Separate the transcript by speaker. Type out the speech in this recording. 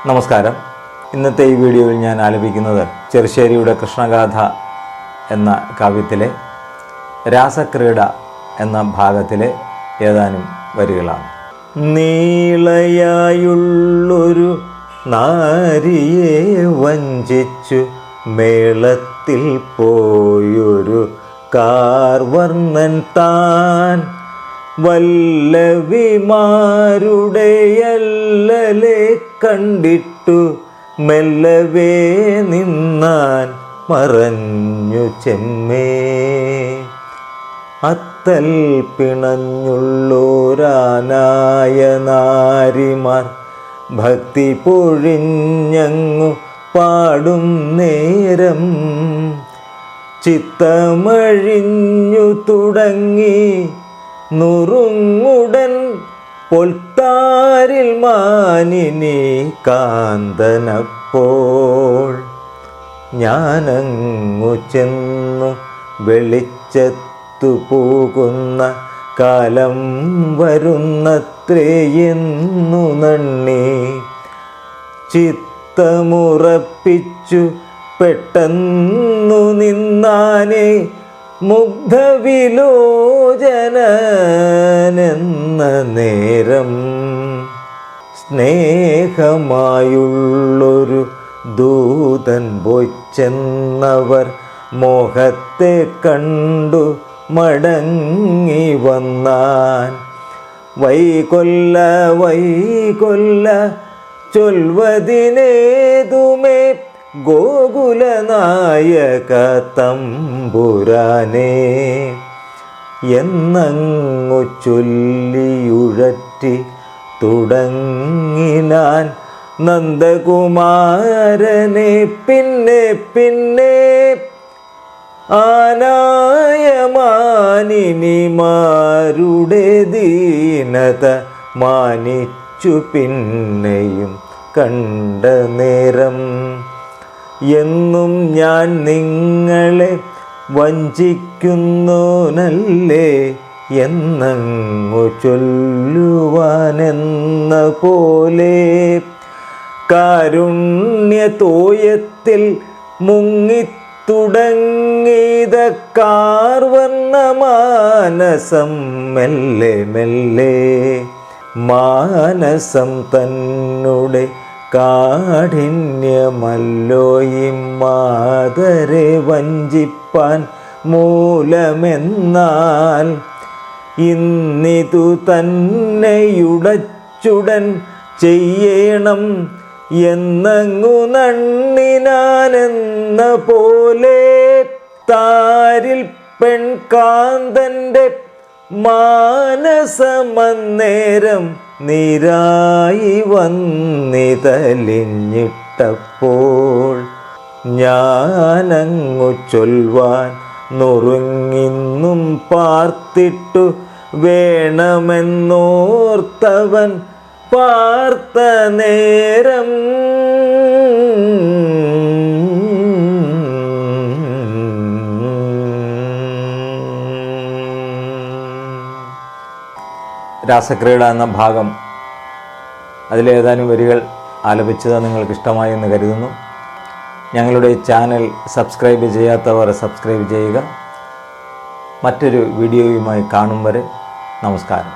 Speaker 1: നമസ്കാരം. ഇന്നത്തെ ഈ വീഡിയോയിൽ ഞാൻ ആലപിക്കുന്നത് ചെറുശ്ശേരിയുടെ കൃഷ്ണഗാഥ എന്ന കാവ്യത്തിലെ രാസക്രീഡ എന്ന ഭാഗത്തിലെ ഏതാനും വരികളാണ്. നീളയായുള്ളൊരു നാരിയെ വഞ്ചിച്ചു മേളത്തിൽ പോയൊരു കാർവർണ്ണൻ താൻ വല്ലവിമാരുടെയല്ലലെ കണ്ടിട്ടു മെല്ലവേ നിന്നാൻ മറഞ്ഞു ചെമ്മേ. അത്തൽ പിണഞ്ഞുള്ളോരാനായ നാരിമാർ ഭക്തി പൊഴിഞ്ഞങ്ങു പാടും നേരം ചിത്തമഴിഞ്ഞു തുടങ്ങി നുറുങ്ങുടൻ പൊൽത്താരിൽ മാനിനി കാന്തനപ്പോൾ ഞാനങ്ങു ചെന്നു വെളിച്ചത്തു പോകുന്ന കാലം വരുന്നത്രയെന്നു നണ്ണി ചിത്തമുറപ്പിച്ചു പെട്ടെന്നു നിന്നാനേ മുഗ്ധവിലോചനെന്ന നേരം സ്നേഹമായുള്ളൊരു ദൂതൻ പോയി ചെന്നവർ മോഹത്തെ കണ്ടു മടങ്ങി വന്നാൻ. വൈകൊല്ല വൈകൊല്ല ചൊൽവതിനേതുമേ ഗോകുലനായക തമ്പുരാനേ എന്നങ്ങു ചൊല്ലിയുഴറ്റി തുടങ്ങിനാൻ നന്ദകുമാരനെ പിന്നെ പിന്നെ ആനായ മാനിനിമാരുടെ ദീനത മാനിച്ചു പിന്നെയും കണ്ട നേരം എന്നും ഞാൻ നിങ്ങളെ വഞ്ചിക്കുന്നോനല്ലേ എന്നങ്ങു ചൊല്ലുവാനെന്ന പോലെ കാരുണ്യതോയത്തിൽ മുങ്ങിത്തുടങ്ങിയത് കാർവർണ്ണ മാനസം മെല്ലെ മെല്ലെ മാനസം തന്നെ കാഠിന്യമല്ലോയി മാതരെ വഞ്ചിപ്പാൻ മൂലമെന്നാൽ ഇന്നിതു തന്നെയുടച്ചുടൻ ചെയ്യണം എന്നങ്ങു നണ്ണിനാനെന്ന പോലെ താരിൽ പെൺകാന്തൻ്റെ മാനസമന്നേരം നീരായി വന്നിതലിഞ്ഞിട്ടപ്പോൾ ഞാനങ്ങു ചൊൽവാൻ നുറുങ്ങിന്നും പാർത്തിട്ടു വേണമെന്നോർത്തവൻ പാർത്ത നേരം രാസക്രീഡ എന്ന ഭാഗം അതിലേതാനും വരികൾ ആലപിച്ചത് നിങ്ങൾക്ക് ഇഷ്ടമായി എന്ന് കരുതുന്നു. ഞങ്ങളുടെ ചാനൽ സബ്സ്ക്രൈബ് ചെയ്യാത്തവർ സബ്സ്ക്രൈബ് ചെയ്യുക. മറ്റൊരു വീഡിയോയുമായി കാണും വരെ നമസ്കാരം.